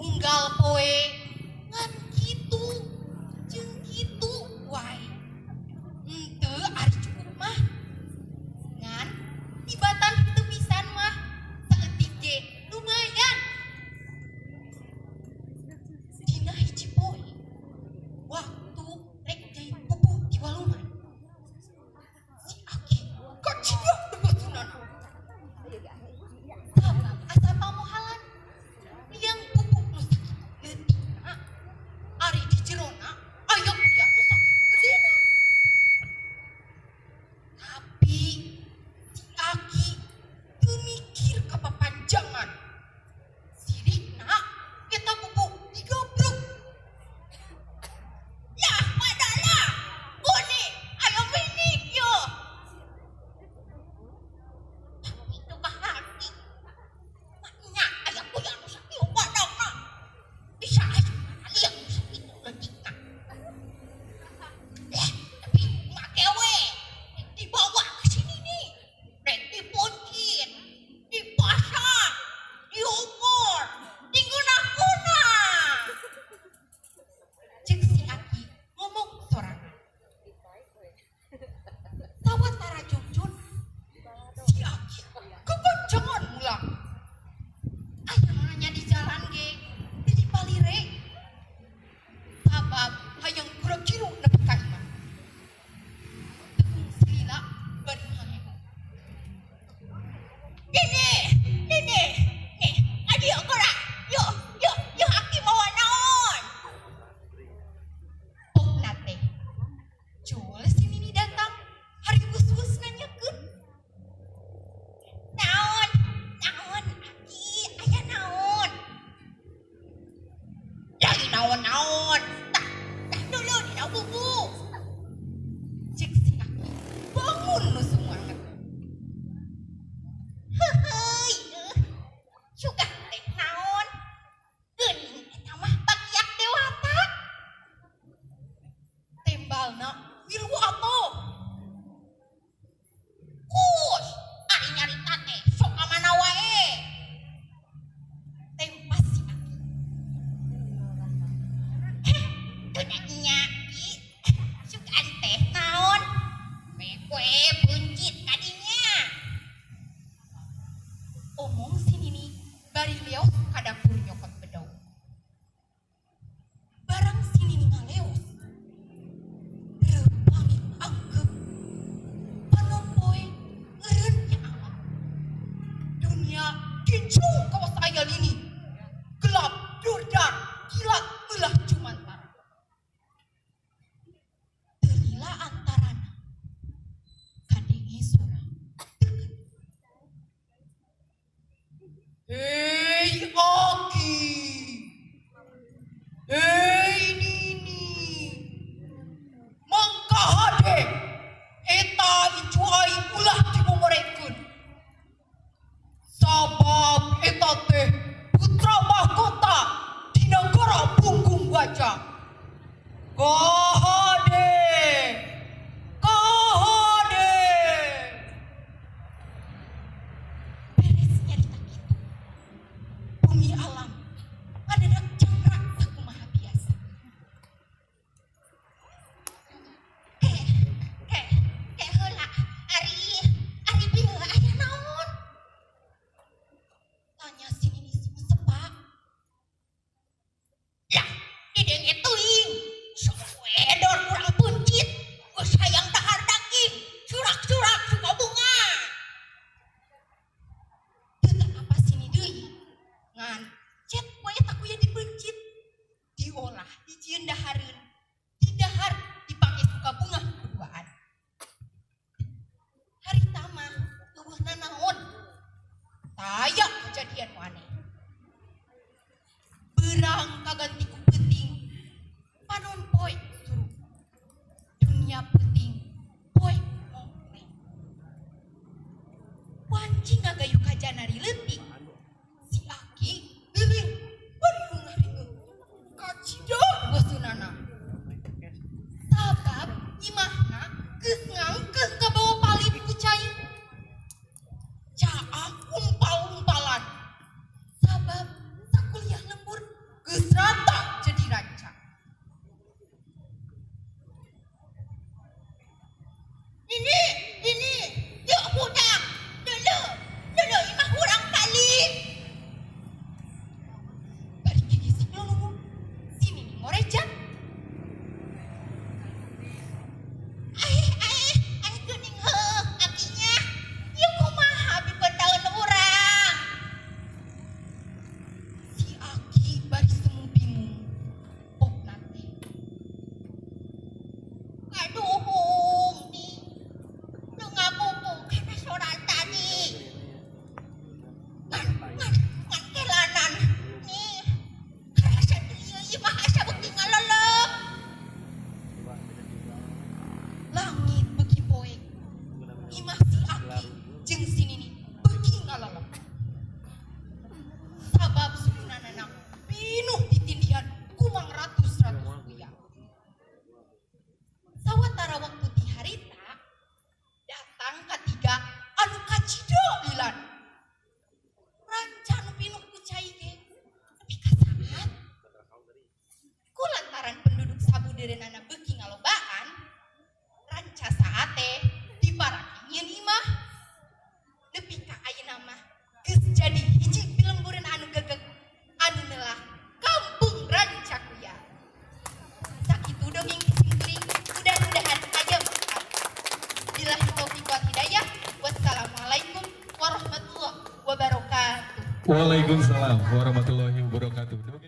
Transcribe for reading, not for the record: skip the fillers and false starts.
unggal poe ngan kitu jeung kitu wae. Henteu ari cukup mah. Ngan tibatan teu pisan mah saeutik ge lumayan. Dina hiji poe waktu rek jai pupuh di walungan. Si Aki kacidak bebatunana. Asa pamohalan liang pupuh nu sakit leutikna ari di jerona aya liang nu sakit gedena. Tapi si Aki teu mikir kapapanjangan. Sirikna eta pupuh digoblok. Yah padahal goni aya minik yo. Tapi itu kahati. Maknya aya kuya nu sakit padahna. Bisa aja liang nu sakit leutikna. Tapi makewe dibawa ke sini nih. Rek dipuncit, dipasang, diukur, diguna-guna. Cek si Aki ngomong sorangan. Sawatara junjun, si Aki kekencangan mulang. Aya nanya di jalan ge, teu dipalire. Sabab hayang kura-kiru nepi ka imah. Teung silila bari ngahego. Dede, nih, adio gerak. Yuk, Aki mau naon? Pokna teh, Jul si Nini datang, hari wus-wus nanyakeun. Naon, Aki, aya naon? Jadi naon-naon, tak dulu dina bubu. Cek si Aki, bangun nu semangat. Heuheuy, suka teh naon? Geuning eta mah bagiak dewata. Tembalna wilu atoh. Kus, ari nyarita teh sok ka mana wae. Tempas si Aki. Teu nya Ki. Sukaan teh naon? Mekwe buncit kadinya. Omong si Nini bari leos ka dapur nyokot bedog. Barang si Nini ngaleos, reupami anggep panompoe eureun nya amat. Dunia kicau kawas aya lini. Gelap, durdan, kilat, ulah cumantara. Teu lila antarana. Kadenge sorang. Hei Aki, hei Nini, mangka hade, eta icu aing ulah dimumerekeun. Sabab eta teh putra mahkota di negara punggung gajah. Kahade, beres nyarita kitu. Bumi alam adadak jangkrak sakumaha biasa. geus rata jadi ranca. Ini, yuk budak, dulu imah urang kali. Bari gigi sebelum sini nih ngorejan. Ai geuning heuh akinya. Yuk kumaha bipetaun urang. Si Aki bari semu bingung. Pop nanti. Aduh, nih. Nu ngabubung kana soral tadi. Ngan kelanan. Nih. Rasa ieu imah asa beuki ngalelep. Langit beuki poek. Imah si Aki jeung si Nini beuki ngalelep. Sabab sukunanana pinuh ditindihan ku Mang ratus-ratus rupiah. Sawatara waktu di harita datang katiga anu kacida lilan. Ranca nu pinuh ku cai ge nepi ka saat. Ku lantaran penduduk sabudereunana beuki ngalobaan, ranca saat teh diparaki nyieun imah. Nepi ka ayeuna mah geus jadi hiji pilembureun anu gegeg anu neulah Kampung Rancakuya. Sakitu dongeng kisimpling, mudah-mudahan aja bermanfaat. Billahi taufiq wal hidayah. Wassalamualaikum warahmatullahi wabarakatuh. Waalaikumsalam warahmatullahi wabarakatuh.